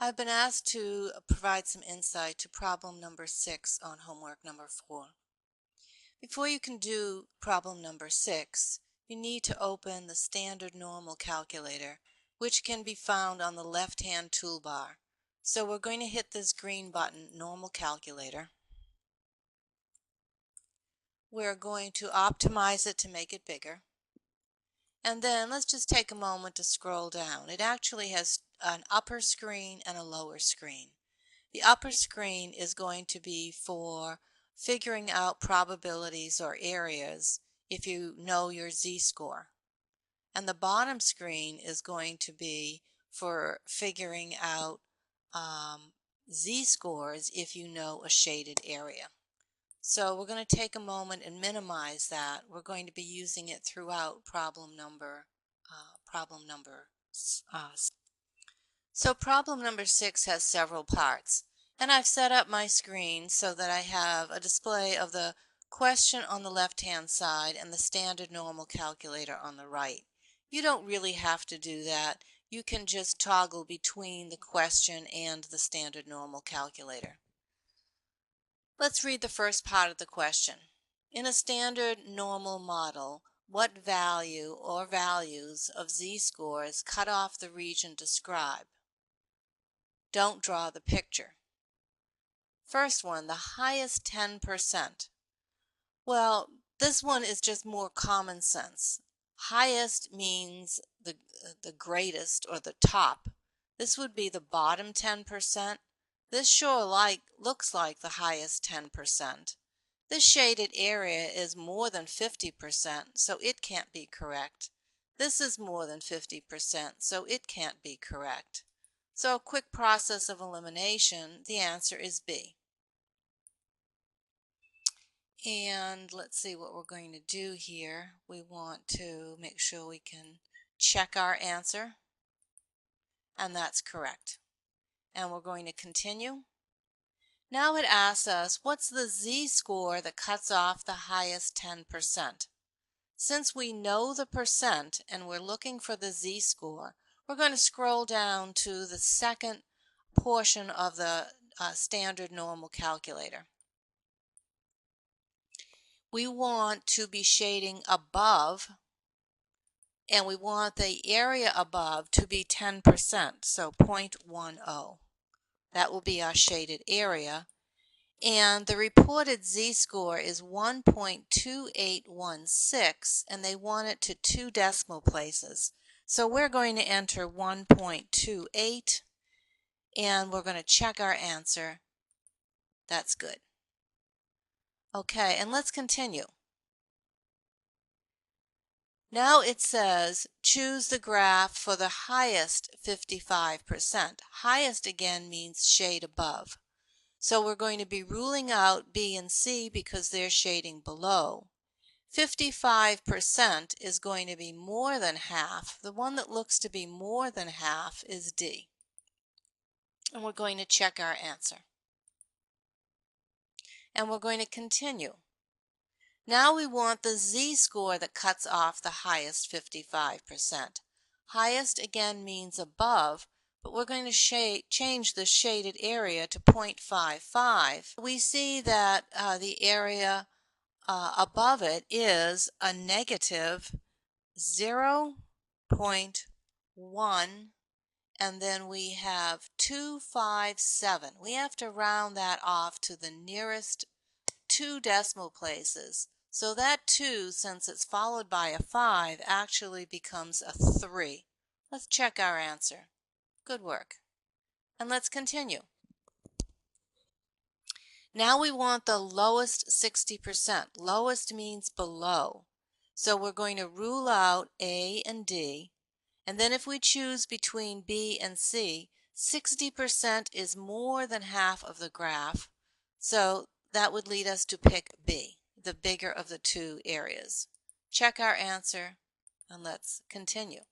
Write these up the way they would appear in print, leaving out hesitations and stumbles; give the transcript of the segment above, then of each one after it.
I've been asked to provide some insight to problem number 6 on homework number 4. Before you can do problem number 6, you need to open the standard normal calculator, which can be found on the left-hand toolbar. So we're going to hit this green button, Normal Calculator. We're going to optimize it to make it bigger. And then let's just take a moment to scroll down. It actually has an upper screen and a lower screen. The upper screen is going to be for figuring out probabilities or areas if you know your z-score. And the bottom screen is going to be for figuring out z-scores if you know a shaded area. So we're going to take a moment and minimize that. We're going to be using it throughout problem number 6. So problem number 6 has several parts, and I've set up my screen so that I have a display of the question on the left-hand side and the standard normal calculator on the right. You don't really have to do that. You can just toggle between the question and the standard normal calculator. Let's read the first part of the question. In a standard normal model, what value or values of z-scores cut off the region described? Don't draw the picture. First one, the highest 10%. Well, this one is just more common sense. Highest means the greatest or the top. This would be the bottom 10%. This sure looks like the highest 10%. This shaded area is more than 50%, so it can't be correct. This is more than 50%, so it can't be correct. So a quick process of elimination, the answer is B. And let's see what we're going to do here. We want to make sure we can check our answer, and that's correct. And we're going to continue. Now it asks us, what's the z-score that cuts off the highest 10%? Since we know the percent and we're looking for the z-score, we're going to scroll down to the second portion of the standard normal calculator. We want to be shading above, and we want the area above to be 10%, so 0.10. That will be our shaded area. And the reported z-score is 1.2816, and they want it to 2 decimal places. So we're going to enter 1.28, and we're going to check our answer. That's good. Okay, and let's continue. Now it says choose the graph for the highest 55%. Highest again means shade above. So we're going to be ruling out B and C because they're shading below. 55% is going to be more than half. The one that looks to be more than half is D. And we're going to check our answer. And we're going to continue. Now we want the z-score that cuts off the highest 55%. Highest again means above, but we're going to change the shaded area to 0.55. We see that the area above it is a negative 0.1, and then we have 257. We have to round that off to the nearest 2 decimal places. So that 2, since it's followed by a 5, actually becomes a 3. Let's check our answer. Good work. And let's continue. Now we want the lowest 60%. Lowest means below. So we're going to rule out A and D. And then if we choose between B and C, 60% is more than half of the graph. So that would lead us to pick B, the bigger of the 2 areas. Check our answer, and let's continue.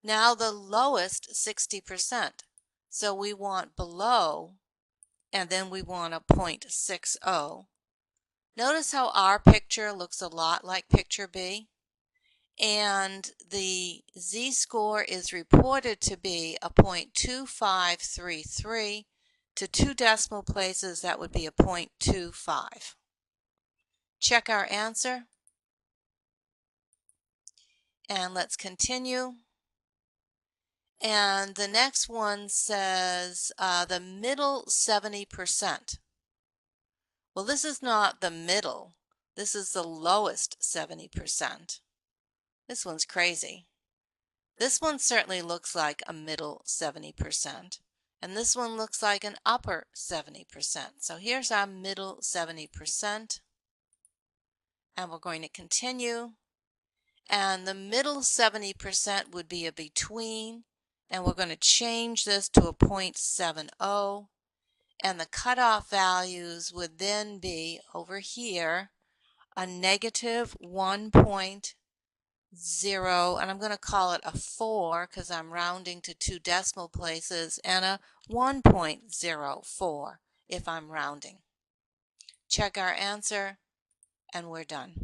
Now the lowest 60%. So we want below, and then we want a 0.60. Notice how our picture looks a lot like picture B. and the z-score is reported to be a 0.2533. To 2 decimal places, that would be a 0.25. Check our answer, and let's continue. And the next one says the middle 70%. Well, this is not the middle. This is the lowest 70%. This one's crazy. This one certainly looks like a middle 70%. And this one looks like an upper 70%. So here's our middle 70%. And we're going to continue. And the middle 70% would be a between. And we're going to change this to a 0.70. And the cutoff values would then be over here a negative 1.0, and I'm going to call it a 4 because I'm rounding to 2 decimal places, and a 1.04 if I'm rounding. Check our answer, and we're done.